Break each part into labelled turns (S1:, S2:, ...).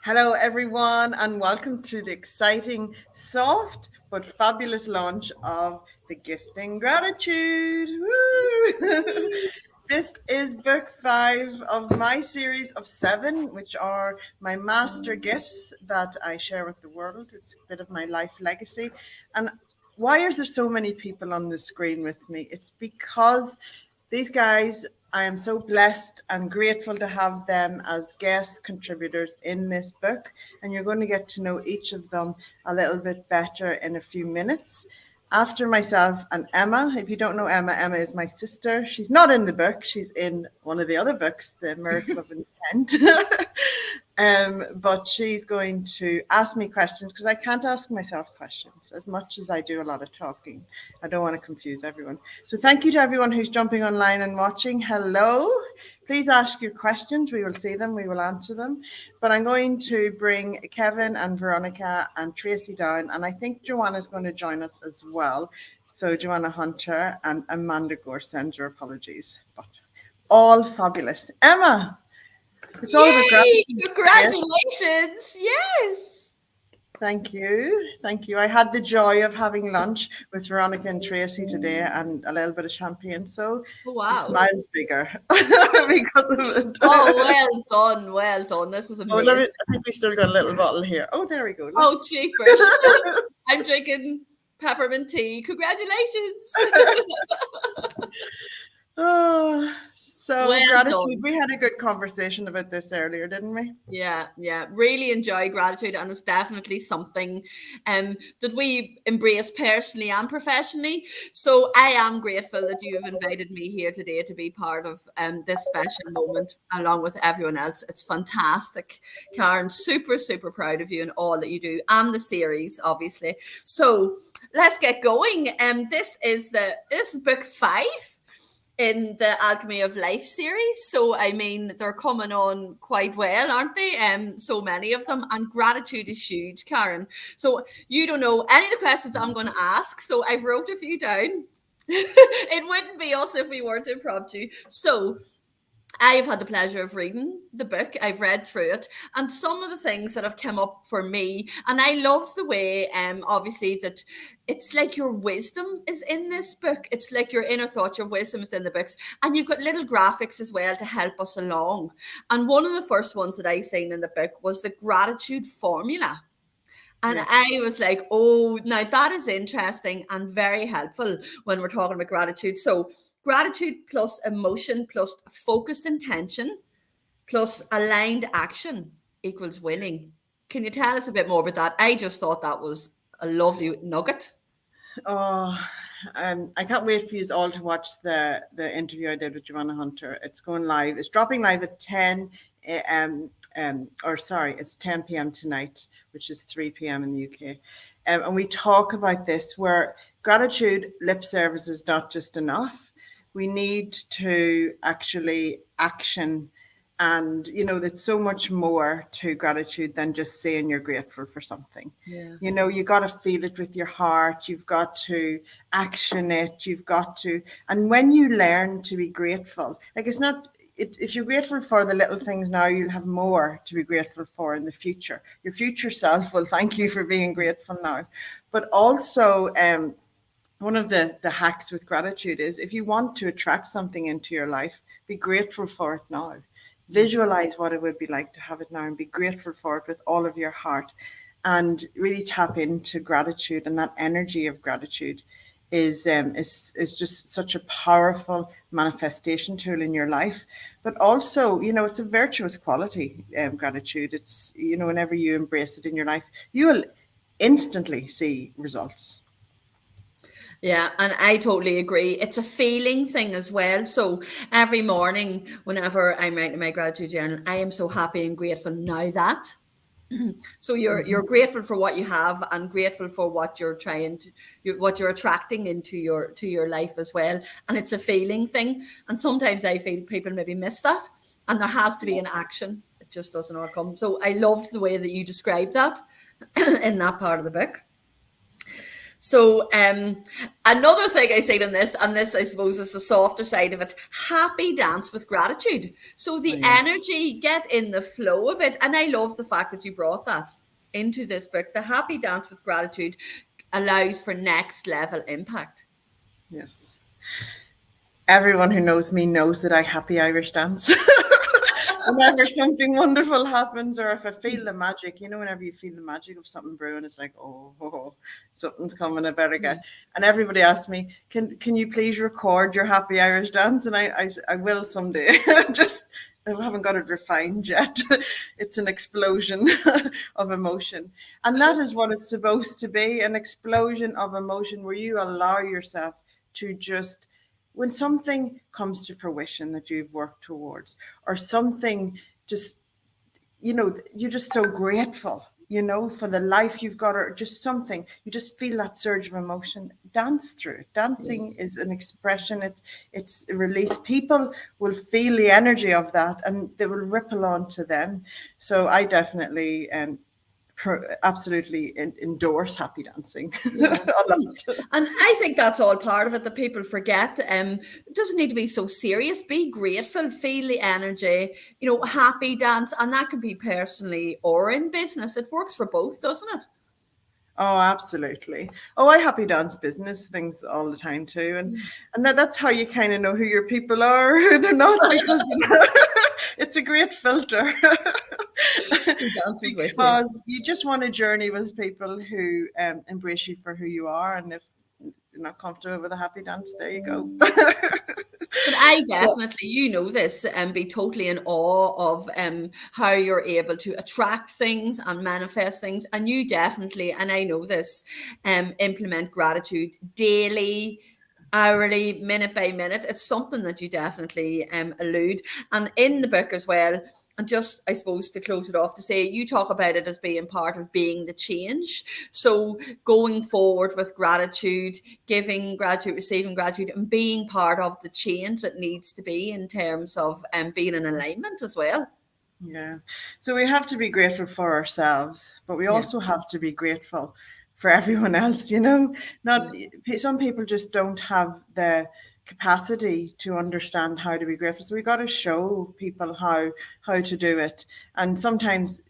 S1: Hello, everyone, and welcome to the exciting, soft, but fabulous launch of the Gifting Gratitude. Woo! This is book 5 of my series of 7, which are my master gifts that I share with the world. It's a bit of my life legacy. And why is there so many people on the screen with me? It's because these guys, I am so blessed and grateful to have them as guest contributors in this book. And you're going to get to know each of them a little bit better in a few minutes. After myself and Emma, if you don't know Emma, Emma is my sister. She's not in the book, she's in one of the other books, The Miracle of Intent. But she's going to ask me questions because I can't ask myself questions as much as I do a lot of talking. I don't want to confuse everyone. So thank you to everyone who's jumping online and watching. Hello. Please ask your questions. We will see them. We will answer them. But I'm going to bring Kevin and Veronica and Tracy down. And I think Joanna's going to join us as well. So Joanna Hunter and Amanda Gore, send your apologies. But all fabulous. Emma, it's all about
S2: Yay!
S1: gratitude. Yes.
S2: Congratulations! Yes.
S1: Thank you. Thank you. I had the joy of having lunch with Veronica and Tracy today and a little bit of champagne. So
S2: Oh,
S1: the
S2: wow.
S1: smile's bigger because of it.
S2: Oh, well done. Well done. This is
S1: Oh,
S2: amazing.
S1: I think we still got a little bottle here. Oh, there we go. Look.
S2: Oh, cheapers. I'm drinking peppermint tea. Congratulations.
S1: Oh, so
S2: Well
S1: gratitude.
S2: done.
S1: We had a good conversation about this earlier, didn't we?
S2: Yeah. Really enjoy gratitude, and it's definitely something that we embrace personally and professionally. So I am grateful that you have invited me here today to be part of this special moment along with everyone else. It's fantastic, Karen. Super proud of you and all that you do, and the series, obviously. So let's get going. This is book 5 in the Alchemy of Life series. So I mean, they're coming on quite well, aren't they? So many of them, and gratitude is huge, Karen. So you don't know any of the questions I'm going to ask. So I've wrote a few down. It wouldn't be us if we weren't impromptu. So I've had the pleasure of reading the book. I've read through it, and some of the things that have come up for me, and I love the way, obviously, that it's like your wisdom is in this book. It's like your inner thoughts, your wisdom is in the books, and you've got little graphics as well to help us along. And one of the first ones that I seen in the book was the gratitude formula. And
S1: Yes.
S2: I was like, oh, now that is interesting and very helpful when we're talking about gratitude. So, gratitude plus emotion plus focused intention plus aligned action equals winning. Can you tell us a bit more about that? I just thought that was a lovely nugget.
S1: Oh, I can't wait for you all to watch the interview I did with Joanna Hunter. It's going live. It's dropping live at 10 a.m. Or sorry, it's 10 p.m. tonight, which is 3 p.m. in the UK. And we talk about this where gratitude lip service is not just enough. We need to actually action, and there's so much more to gratitude than just saying you're grateful for something.
S2: Yeah.
S1: You got to feel it with your heart, you've got to action it, you've got to. And when you learn to be grateful, like, it's not if you're grateful for the little things now, you'll have more to be grateful for in the future. Your future self will thank you for being grateful now. But also, one of the hacks with gratitude is, if you want to attract something into your life, be grateful for it now. Visualize what it would be like to have it now and be grateful for it with all of your heart, and really tap into gratitude. And that energy of gratitude is just such a powerful manifestation tool in your life. But also, it's a virtuous quality. Gratitude. It's, whenever you embrace it in your life, you will instantly see results.
S2: Yeah, and I totally agree. It's a feeling thing as well. So every morning, whenever I'm writing my gratitude journal, I am so happy and grateful now that. So you're grateful for what you have and grateful for what you're trying to what you're attracting into your life as well. And it's a feeling thing. And sometimes I feel people maybe miss that. And there has to be an action. It just doesn't all come. So I loved the way that you described that in that part of the book. So another thing I say in this, and this I suppose is the softer side of it, happy dance with gratitude. So
S1: Oh,
S2: the
S1: yeah.
S2: energy, get in the flow of it. And I love the fact that you brought that into this book. The happy dance with gratitude allows for next level impact.
S1: Yes. Everyone who knows me knows that I happy Irish dance. Whenever something wonderful happens, or if I feel the magic, whenever you feel the magic of something brewing, it's like, oh, something's coming, I better
S2: Yeah.
S1: get. And everybody asks me, can you please record your happy Irish dance? And I will someday. Just I haven't got it refined yet. It's an explosion of emotion. And that is what it's supposed to be, an explosion of emotion where you allow yourself to just, when something comes to fruition that you've worked towards, or something just, you're just so grateful, for the life you've got, or just something, you just feel that surge of emotion. Dance through it. Dancing is an expression. It's a release. People will feel the energy of that, and they will ripple on to them. So I definitely absolutely endorse happy dancing.
S2: Yeah.
S1: I love it.
S2: And I think that's all part of it that people forget. It doesn't need to be so serious. Be grateful, feel the energy, happy dance. And that can be personally or in business. It works for both, doesn't it?
S1: Oh, absolutely. Oh, I happy dance business things all the time too. And that's how you kind of know who your people are, who they're not, because it's a great filter.
S2: Who dances with you?
S1: Because you just want to journey with people who embrace you for who you are. And if you're not comfortable with a happy dance, there you go.
S2: But I definitely, this, and be totally in awe of how you're able to attract things and manifest things. And you definitely, and I know this, implement gratitude daily, hourly, minute by minute. It's something that you definitely allude. And in the book as well, and just, I suppose, to close it off, to say you talk about it as being part of being the change. So going forward with gratitude, giving gratitude, receiving gratitude, and being part of the change that needs to be in terms of being in alignment as well.
S1: Yeah. So we have to be grateful for ourselves, but we
S2: Yeah.
S1: also have to be grateful for everyone else, Not some people just don't have the capacity to understand how to be grateful. So we got to show people how to do it. And sometimes,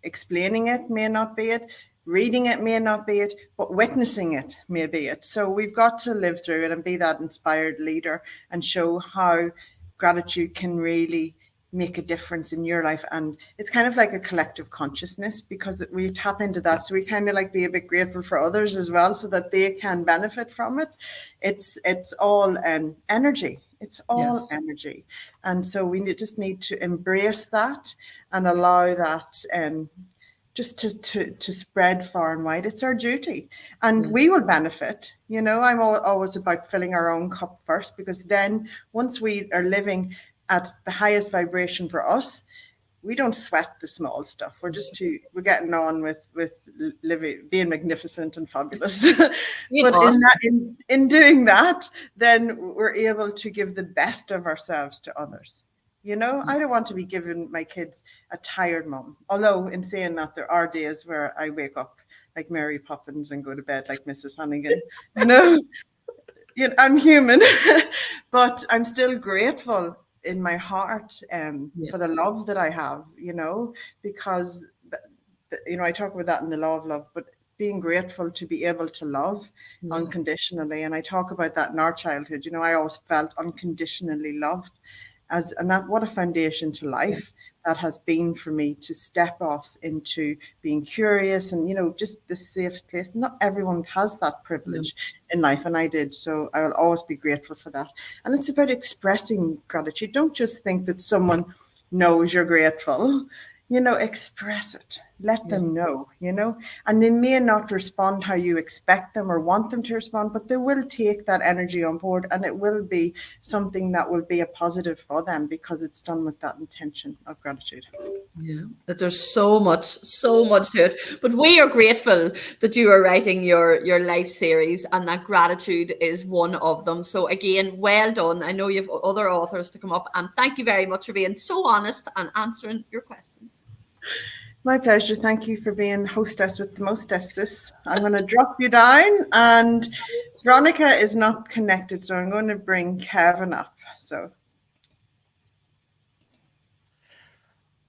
S1: explaining it may not be it, reading it may not be it, but witnessing it may be it. So we've got to live through it and be that inspired leader and show how gratitude can really make a difference in your life. And it's kind of like a collective consciousness, because we tap into that, so we kind of like be a bit grateful for others as well, so that they can benefit from it. It's all energy. It's all
S2: Yes.
S1: energy. And so we just need to embrace that and allow that just to spread far and wide. It's our duty, and we will benefit. I'm always about filling our own cup first, because then once we are living at the highest vibration for us, we don't sweat the small stuff. We're getting on with living, being magnificent and fabulous. But
S2: Awesome.
S1: in doing that, then we're able to give the best of ourselves to others. I don't want to be giving my kids a tired mum. Although in saying that, there are days where I wake up like Mary Poppins and go to bed like Mrs. Hannigan. I'm human, but I'm still grateful in my heart for the love that I have, because, I talk about that in the law of love, but being grateful to be able to love unconditionally. And I talk about that in our childhood. I always felt unconditionally loved, and that, what a foundation to life that has been for me, to step off into being curious and, just the safe place. Not everyone has that privilege in life, and I did. So I will always be grateful for that. And it's about expressing gratitude. Don't just think that someone knows you're grateful. Express it. Let them know, and they may not respond how you expect them or want them to respond, but they will take that energy on board, and it will be something that will be a positive for them, because it's done with that intention of gratitude.
S2: Yeah, that there's so much to it. But we are grateful that you are writing your life series, and that gratitude is one of them. So again, well done. I know you have other authors to come up, and thank you very much for being so honest and answering your questions.
S1: My pleasure. Thank you for being hostess with the mostesses. I'm going to drop you down, and Veronica is not connected, so I'm going to bring Kevin up. So,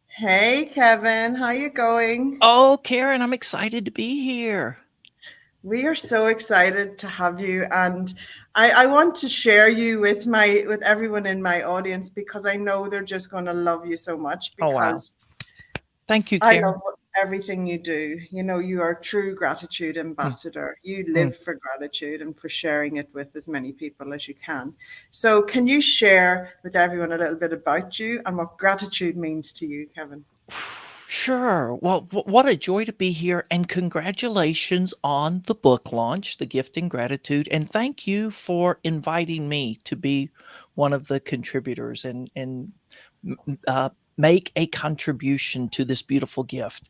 S1: hey, Kevin, how you going?
S3: Oh, Karen, I'm excited to be here.
S1: We are so excited to have you, and I want to share you with everyone in my audience because I know they're just going to love you so much
S3: Oh, wow.
S1: because
S3: Thank you,
S1: I
S3: Karen.
S1: love everything you do. You know, you are a true gratitude
S3: Mm,
S1: ambassador. You
S3: mm.
S1: live for gratitude and for sharing it with as many people as you can. So, can you share with everyone a little bit about you and what gratitude means to you, Kevin?
S3: Sure. Well, what a joy to be here. And congratulations on the book launch, The Gift and Gratitude. And thank you for inviting me to be one of the contributors and m- make a contribution to this beautiful gift.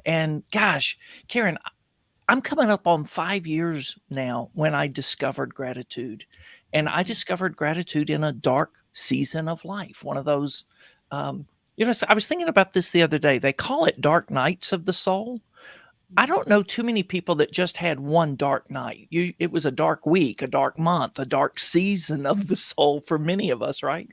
S3: And gosh, Karen, I'm coming up on 5 years now when I discovered gratitude. And I discovered gratitude in a dark season of life. One of those, um, so I was thinking about this the other day. They call it dark nights of the soul. I don't know too many people that just had one dark night. It was a dark week, a dark month, a dark season of the soul for many of us, right?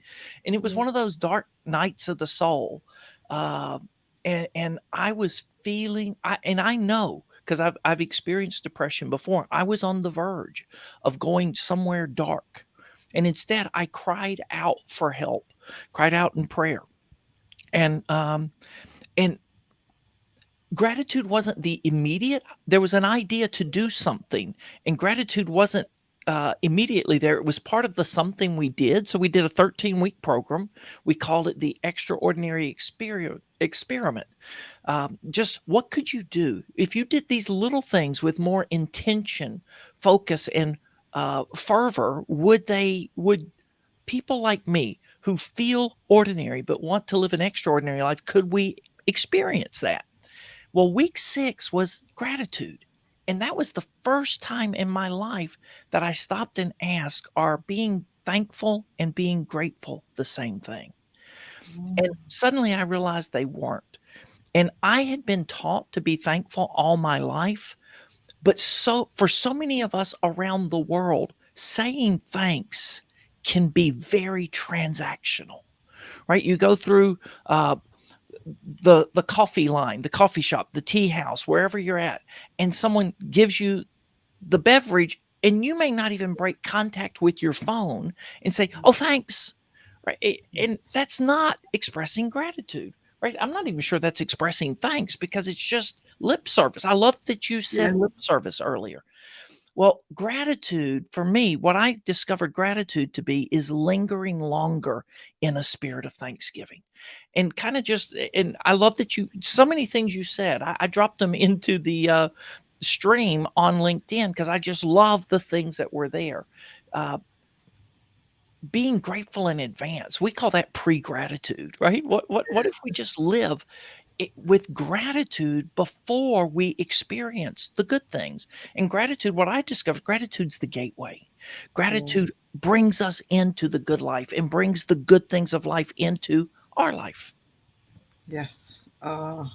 S3: And it was
S1: Yeah.
S3: one of those dark nights of the soul. Uh, and I was feeling, and I know because I've experienced depression before. I was on the verge of going somewhere dark, and instead I cried out for help, cried out in prayer, and gratitude wasn't the immediate. There was an idea to do something, and gratitude wasn't immediately there. It was part of the something we did. So we did a 13-week program. We called it the Extraordinary Experiment. Just what could you do if you did these little things with more intention, focus, and fervor? Would people like me who feel ordinary but want to live an extraordinary life, could we experience that? Well, week 6 was gratitude. And that was the first time in my life that I stopped and asked, are being thankful and being grateful the same thing? And suddenly I realized they weren't. And I had been taught to be thankful all my life. But so for so many of us around the world, saying thanks can be very transactional, right? You go through the coffee line, the coffee shop, the tea house, wherever you're at, and someone gives you the beverage, and you may not even break contact with your phone and say, "Oh, thanks." Right? And that's not expressing gratitude. Right? I'm not even sure that's expressing thanks because it's just lip service. I love that you said
S1: Yes.
S3: lip service earlier. Well, gratitude for me, what I discovered gratitude to be is lingering longer in a spirit of thanksgiving. And kind of just, and I love that so many things you said, I dropped them into the stream on LinkedIn because I just love the things that were there. Uh, being grateful in advance, we call that pre-gratitude, right? What if we just live with gratitude before we experience the good things? And gratitude, what I discovered, gratitude's the gateway.
S1: Yeah.
S3: Gratitude brings us into the good life and brings the good things of life into our life.
S1: Yes. Oh,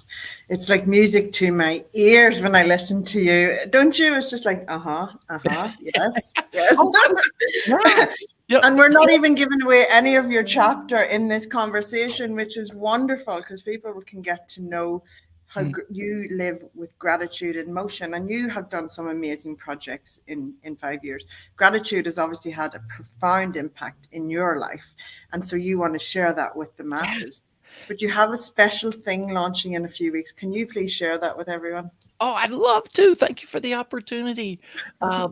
S1: it's like music to my ears when I listen to you. Don't you? It's just like, yes, yes.
S3: Oh, yeah. Yeah.
S1: And we're not even giving away any of your chapter in this conversation, which is wonderful because people can get to know how
S3: Mm.
S1: you live with gratitude in motion. And you have done some amazing projects in 5 years. Gratitude has obviously had a profound impact in your life. And so you want to share that with the
S3: Yeah.
S1: masses. But you have a special thing launching in a few weeks. Can you please share that with everyone?
S3: Oh, I'd love to. Thank you for the opportunity. Uh,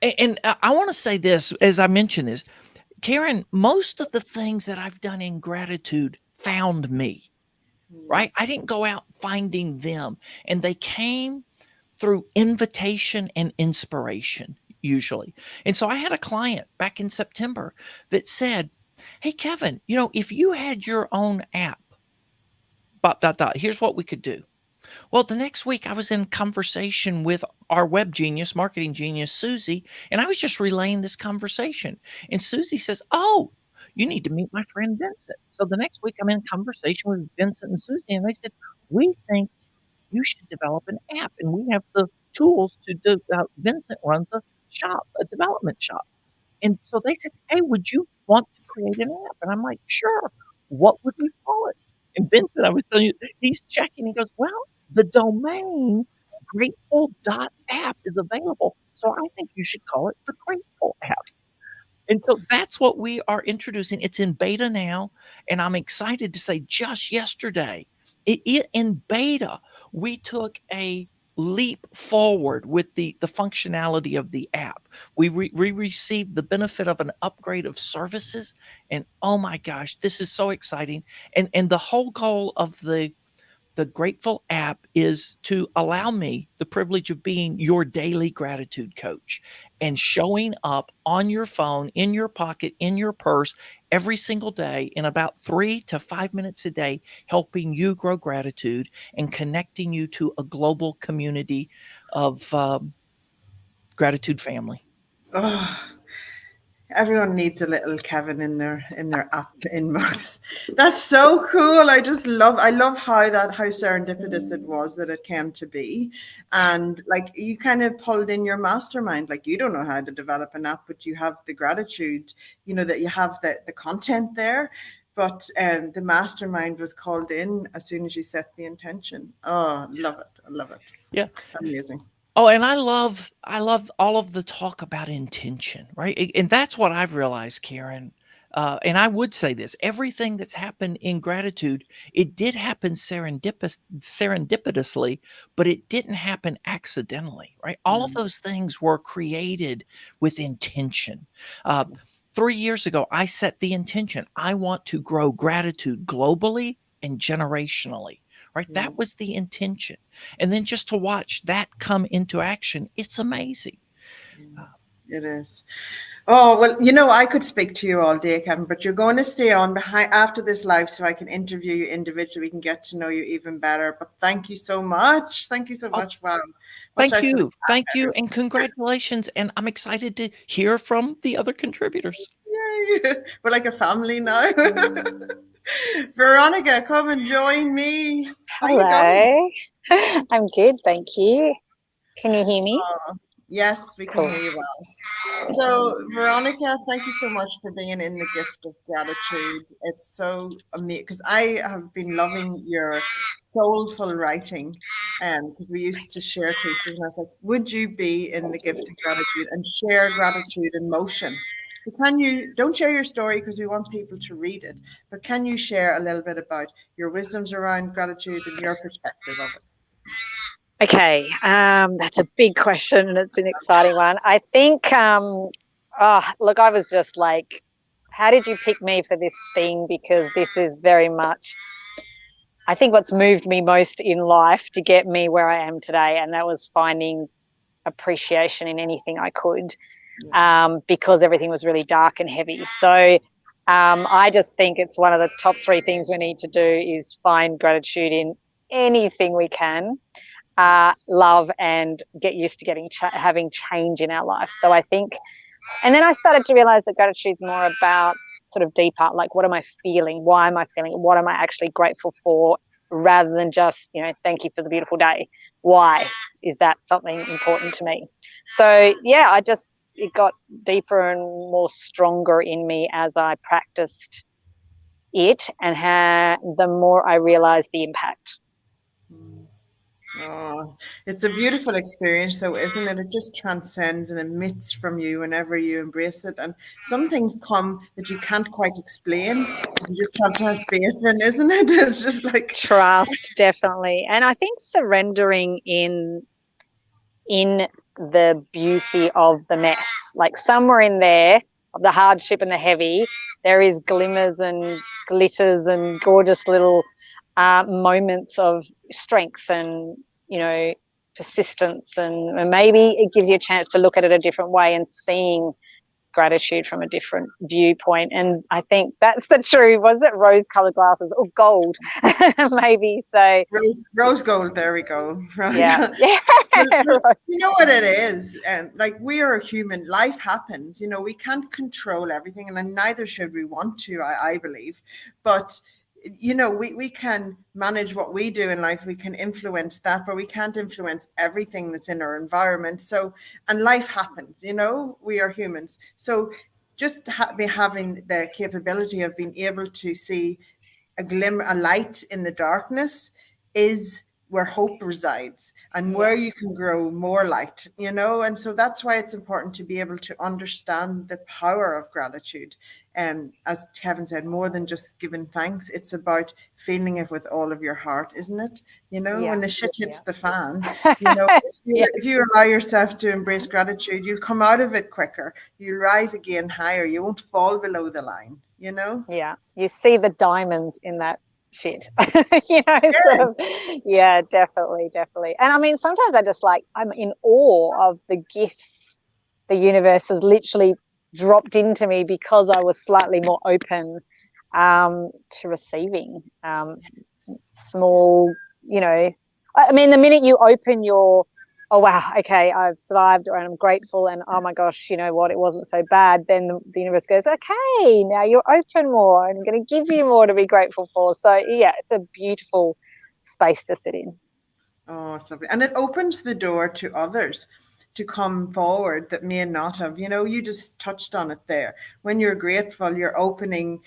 S3: and I want to say this as I mentioned this, Karen, most of the things that I've done in gratitude found me, right? I didn't go out finding them, and they came through invitation and inspiration usually. And so I had a client back in September that said, "Hey, Kevin, if you had your own app, here's what we could do." Well, the next week I was in conversation with our web genius, marketing genius, Susie, and I was just relaying this conversation. And Susie says, "Oh, you need to meet my friend Vincent." So the next week I'm in conversation with Vincent and Susie, and they said, "We think you should develop an app. And we have the tools to do. Vincent runs a shop, a development shop. And so they said, hey, would you want to create an app? And I'm like, sure. What would we call it? And Vincent, I was telling you, he's checking. He goes, well, the domain grateful.app is available. So I think you should call it the Grateful app. And so that's what we are introducing. It's in beta now. And I'm excited to say just yesterday, in beta, we took a leap forward with the functionality of the app. We received the benefit of an upgrade of services. And oh my gosh, this is so exciting. And the whole goal of the Grateful app is to allow me the privilege of being your daily gratitude coach and showing up on your phone, in your pocket, in your purse every single day in about 3 to 5 minutes a day, helping you grow gratitude and connecting you to a global community of gratitude family.
S1: Oh, everyone needs a little Kevin in their app inbox. That's so cool. I love how serendipitous it was that it came to be. And like you kind of pulled in your mastermind. Like you don't know how to develop an app, but you have the gratitude, that you have the content there. But the mastermind was called in as soon as you set the intention. Oh, love it. I love it.
S3: Yeah.
S1: Amazing.
S3: Oh, and I love all of the talk about intention, right? And that's what I've realized, Karen. And I would say this: everything that's happened in gratitude, it did happen serendipitously, but it didn't happen accidentally, right? All of those things were created with intention. 3 years ago, I set the intention: I want to grow gratitude globally and generationally. Right. That was the intention. And then just to watch that come into action, it's amazing.
S1: It is. Oh, well, I could speak to you all day, Kevin, but you're going to stay on behind after this live so I can interview you individually. We can get to know you even better. But thank you so much. Thank you so much. Wow.
S3: Thank you. Thank you. And congratulations. And I'm excited to hear from the other contributors.
S1: Yay. We're like a family now. Veronica, come and join me. How
S4: Hello.
S1: you going?
S4: I'm good, thank you. Can you hear me?
S1: Yes, we can hear you well. So, Veronica, thank you so much for being in the gift of gratitude. It's so amazing because I have been loving your soulful writing, because we used to share cases, and I was like, would you be in the gift of gratitude and share gratitude in motion? So don't share your story because we want people to read it, but can you share a little bit about your wisdoms around gratitude and your perspective of it?
S4: Okay, that's a big question and it's an exciting one. I think, look, I was just like, how did you pick me for this thing? Because this is very much, I think, what's moved me most in life to get me where I am today, and that was finding appreciation in anything I could, because everything was really dark and heavy. So I just think it's one of the top 3 things we need to do is find gratitude in anything we can. Love and get used to having change in our life. So I think, and then I started to realize that gratitude is more about sort of deeper, like what am I feeling? Why am I feeling? What am I actually grateful for? Rather than just, thank you for the beautiful day. Why is that something important to me? So yeah, it got deeper and more stronger in me as I practiced it, and the more I realized the impact.
S1: Oh, it's a beautiful experience, though, isn't it? It just transcends and emits from you whenever you embrace it. And some things come that you can't quite explain. You just have to have faith in, isn't it? It's just like
S4: trust, definitely. And I think surrendering in the beauty of the mess, like somewhere in there, of the hardship and the heavy, there is glimmers and glitters and gorgeous little moments of strength and, persistence, and maybe it gives you a chance to look at it a different way and seeing gratitude from a different viewpoint. And I think that's the true, was it rose-colored glasses or gold? Maybe. So
S1: rose gold, there we go.
S4: Yeah.
S1: Well, you know what it is, and like, we are human, life happens, we can't control everything, and neither should we want to, I believe, but you know, we can manage what we do in life. We can influence that, but we can't influence everything that's in our environment. So, and life happens, you know, we are humans. So just be having the capability of being able to see a glimmer, a light in the darkness is where hope resides and where you can grow more light, you know. And so that's why it's important to be able to understand the power of gratitude. And as Kevin said, more than just giving thanks, it's about feeling it with all of your heart, isn't it? You know, when the shit hits the fan, you know, if you allow yourself to embrace gratitude, you'll come out of it quicker. You'll rise again higher. You won't fall below the line, you know?
S4: Yeah. You see the diamonds in that shit. You know, sort of, yeah, definitely. And I mean, sometimes I'm in awe of the gifts the universe has literally dropped into me because I was slightly more open to receiving small, you know, I mean, the minute you open your, oh wow, okay, I've survived and I'm grateful, and oh my gosh, you know what, it wasn't so bad, then the universe goes, okay, now you're open more, and I'm going to give you more to be grateful for. So yeah, it's a beautiful space to sit in.
S1: Oh, it's lovely. And it opens the door to others to come forward that may not have, you know, you just touched on it there. When you're grateful, you're opening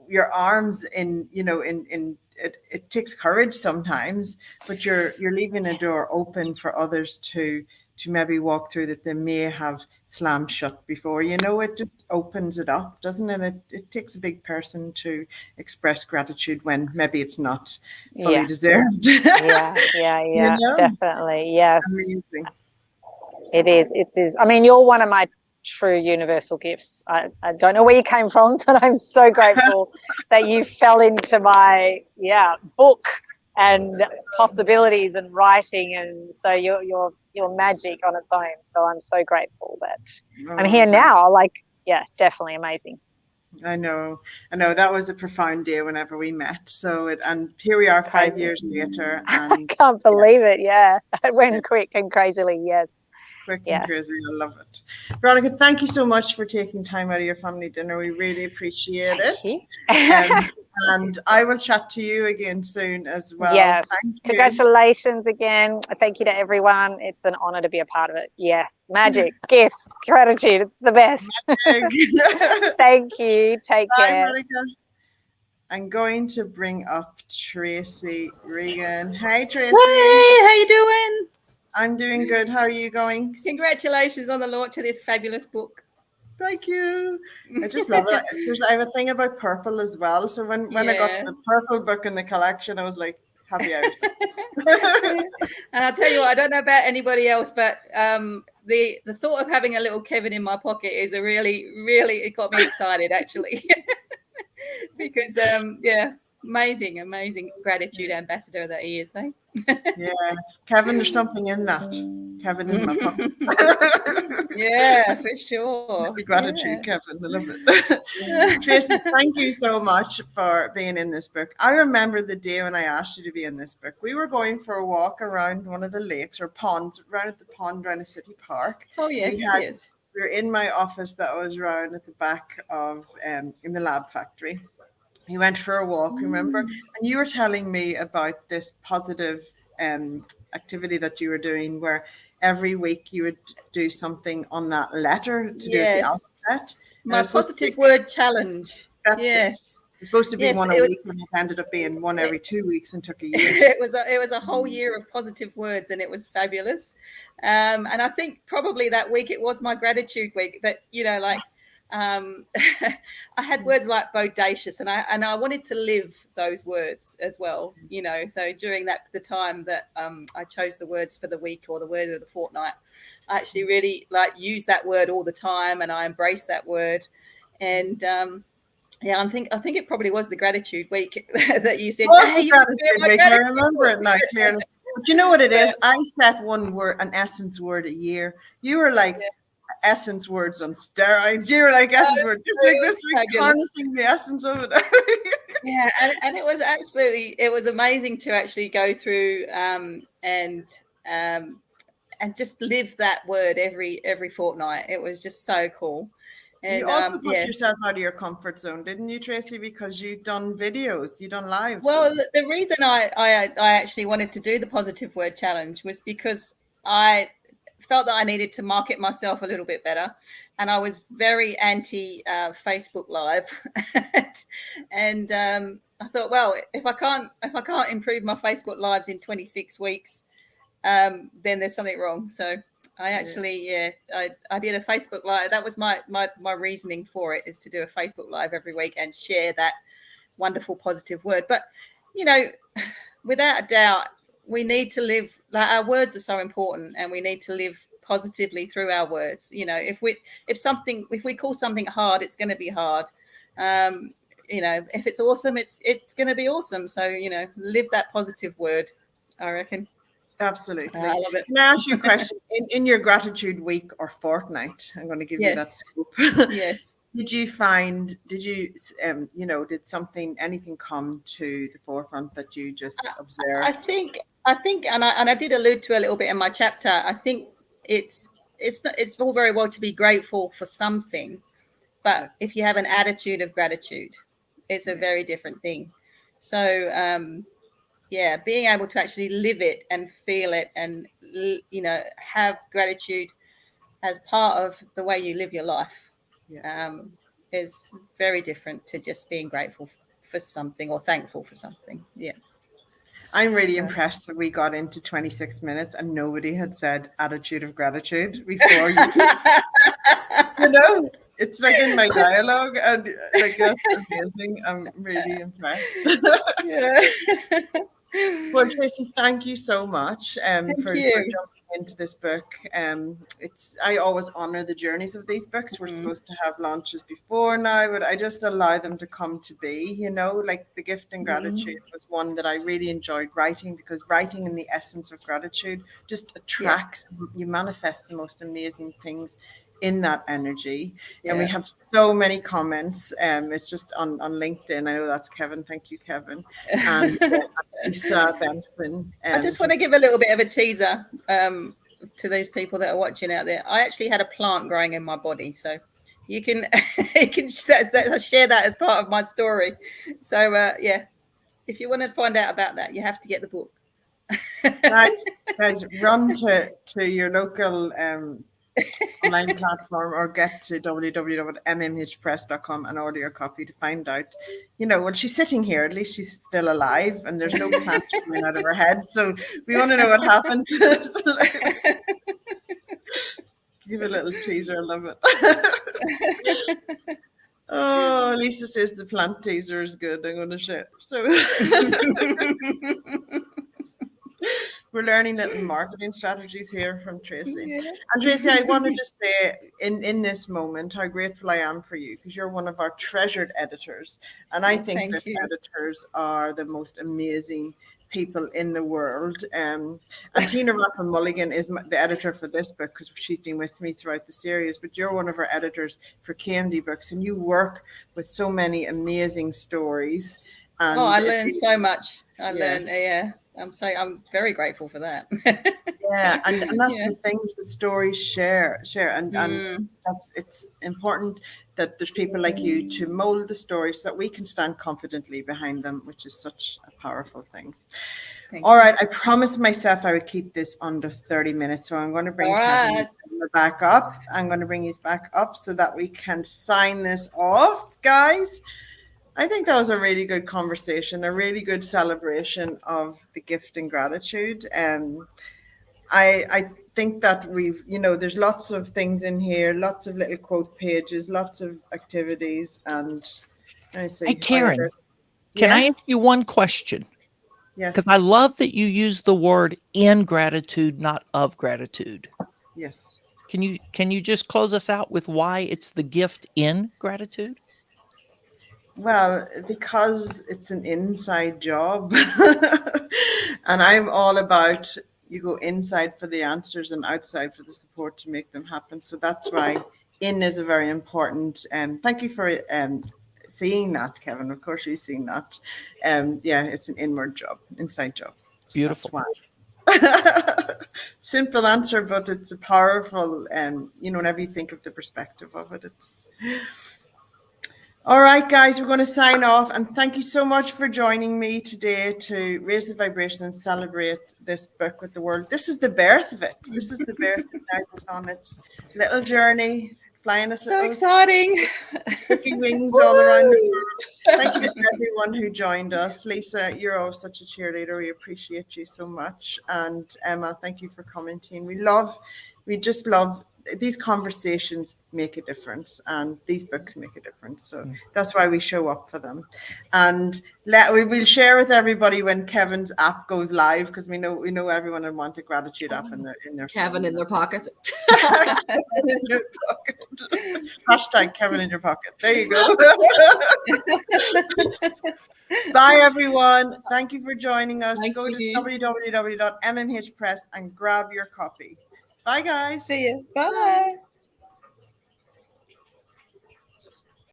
S1: your arms in, you know, in it takes courage sometimes, but you're leaving a door open for others to maybe walk through that they may have slammed shut before. You know, it just opens it up, doesn't it? It takes a big person to express gratitude when maybe it's not fully deserved.
S4: Yeah, you know? Definitely. Yes.
S1: Amazing.
S4: It is. I mean, you're one of my true universal gifts. I don't know where you came from, but I'm so grateful that you fell into my book and possibilities and writing, and so you're magic on its own. So I'm so grateful that I'm here now. Like, yeah, definitely amazing.
S1: I know that was a profound day whenever we met. So and here we are 5 years later, and
S4: I can't believe it. Yeah, it went quick and crazily. Yes.
S1: Quick and crazy. I love it. Veronica, thank you so much for taking time out of your family dinner. We really appreciate it. And I will chat to you again soon as well.
S4: Yes.
S1: Thank you.
S4: Congratulations again. Thank you to everyone. It's an honor to be a part of it. Yes. Magic, gifts, gratitude. It's the best. Thank you. Take care.
S1: Veronica. I'm going to bring up Tracy Regan. Hey, Tracy.
S5: Hey, how you doing?
S1: I'm doing good. How are you going?
S5: Congratulations on the launch of this fabulous book.
S1: Thank you. I just love it. I have a thing about purple as well. So when I got to the purple book in the collection, I was like, happy out.
S5: And I'll tell you what, I don't know about anybody else, but the thought of having a little Kevin in my pocket is a really, it got me excited actually. Because amazing gratitude ambassador that he is, eh?
S1: Yeah, Kevin, there's something in that. Kevin in my pocket.
S5: Yeah, for sure.
S1: Happy gratitude, Kevin. I love it. Tracy, thank you so much for being in this book. I remember the day when I asked you to be in this book. We were going for a walk around one of the lakes or ponds, around at the pond around a city park.
S5: Oh, yes,
S1: We were in my office that was around at the back of in the lab factory. We went for a walk, remember? And you were telling me about this positive activity that you were doing where every week you would do something on that letter to do with the alphabet.
S5: My positive word challenge.
S1: It's supposed to be one a week, and it ended up being one every 2 weeks and took a year.
S5: It was a whole year of positive words, and it was fabulous. And I think probably that week it was my gratitude week. But you know, like I had words like bodacious, and I wanted to live those words as well. You know, so during the time that I chose the words for the week or the word of the fortnight, I actually really use that word all the time, and I embrace that word. And I think it probably was the gratitude week that you said.
S1: Hey, gratitude week. I remember it now clearly. But you know what it is? I set one word, an essence word a year. You were like essence words on steroids. You were like essence word this week, harnessing the essence of it.
S5: Yeah, and it was amazing to actually go through and just live that word every fortnight. It was just so cool. And
S1: You also put
S5: yeah.
S1: yourself out of your comfort zone, didn't you, Tracy? Because you've done videos, you've done lives.
S5: Well, the reason I actually wanted to do the positive word challenge was because I felt that I needed to market myself a little bit better, and I was very anti Facebook Live, and I thought, well, if I can't improve my Facebook Lives in 26 weeks, then there's something wrong. So I actually, I did a Facebook Live. That was my reasoning for it, is to do a Facebook Live every week and share that wonderful positive word. But without a doubt, we need to live, like, our words are so important, and we need to live positively through our words. If we call something hard, it's going to be hard. If it's awesome, it's going to be awesome. So live that positive word, I reckon.
S1: Absolutely.
S5: I love it.
S1: Can I ask you a question? In your gratitude week or fortnight, I'm going to give you that scoop.
S5: Yes.
S1: Did anything come to the forefront that you just observed?
S5: I think, and I did allude to a little bit in my chapter. I think it's all very well to be grateful for something, but if you have an attitude of gratitude, it's a very different thing. So, being able to actually live it and feel it, and have gratitude as part of the way you live your life, is very different to just being grateful for something or thankful for something. Yeah.
S1: I'm really impressed that we got into 26 minutes and nobody had said attitude of gratitude before. It's like in my dialogue, and like, that's amazing. I'm really impressed.
S5: Yeah.
S1: Well, Tracy, thank you so much for jumping into this book. I always honor the journeys of these books. We're supposed to have launches before now, but I just allow them to come to be. Like The Gift and Gratitude was one that I really enjoyed writing, because writing in the essence of gratitude just attracts. You manifest the most amazing things in that energy. And we have so many comments. It's just on LinkedIn. I know that's Kevin. Thank you, Kevin. And Lisa Benson.
S5: I just want to give a little bit of a teaser to those people that are watching out there. I actually had a plant growing in my body, so you can share that as part of my story. So if you want to find out about that, you have to get the book.
S1: Guys, run to your local online platform, or get to www.mmhpress.com and order your copy to find out. Well, she's sitting here, at least she's still alive, and there's no plants coming out of her head, so we want to know what happened to this. Give a little teaser. I love it. Oh, Lisa says the plant teaser is good. I'm going to share. We're learning little marketing strategies here from Tracy.
S5: Yeah.
S1: And Tracy, I want to just say in this moment how grateful I am for you, because you're one of our treasured editors. And I think that editors are the most amazing people in the world. And Tina Raffin Mulligan is the editor for this book, because she's been with me throughout the series, but you're one of our editors for KMD Books, and you work with so many amazing stories. And
S5: I learned so much. I'm very grateful for that.
S1: And that's the things that stories share, and it's important that there's people like you to mold the stories so that we can stand confidently behind them, which is such a powerful thing. All right, I promised myself I would keep this under 30 minutes, so I'm going to bring Kevin back up. I'm going to bring you back up so that we can sign this off, guys. I think that was a really good conversation, a really good celebration of the gift and gratitude. I think that there's lots of things in here, lots of little quote pages, lots of activities. And I see.
S3: Hey, Karen, can I ask you one question?
S1: Yes.
S3: Because I love that you use the word in gratitude, not of gratitude.
S1: Yes.
S3: Can you just close us out with why it's the gift in gratitude?
S1: Well, because it's an inside job. And I'm all about, you go inside for the answers and outside for the support to make them happen. So that's why in is a very important. Thank you for seeing that, Kevin. Of course, you've seen that. It's an inward job, inside job. So
S3: beautiful.
S1: That's why. Simple answer, but it's a powerful, whenever you think of the perspective of it, it's. All right, guys, we're going to sign off, and thank you so much for joining me today to raise the vibration and celebrate this book with the world. This is the birth of it. This is the birth that now goes on its little journey, flying us
S5: So exciting.
S1: Cookie wings all around the world. Thank you to everyone who joined us. Lisa, you're always such a cheerleader. We appreciate you so much. And Emma, thank you for commenting. We just love these conversations make a difference, and these books make a difference. So that's why we show up for them. And we will share with everybody when Kevin's app goes live, because we know everyone will want a gratitude app in their
S2: Kevin
S1: phone.
S2: in their pocket.
S1: Kevin in your pocket. Hashtag Kevin in your pocket. There you go. Bye, everyone. Thank you for joining us. Go to www.mmhpress and grab your copy. Bye, guys.
S5: See you. Bye.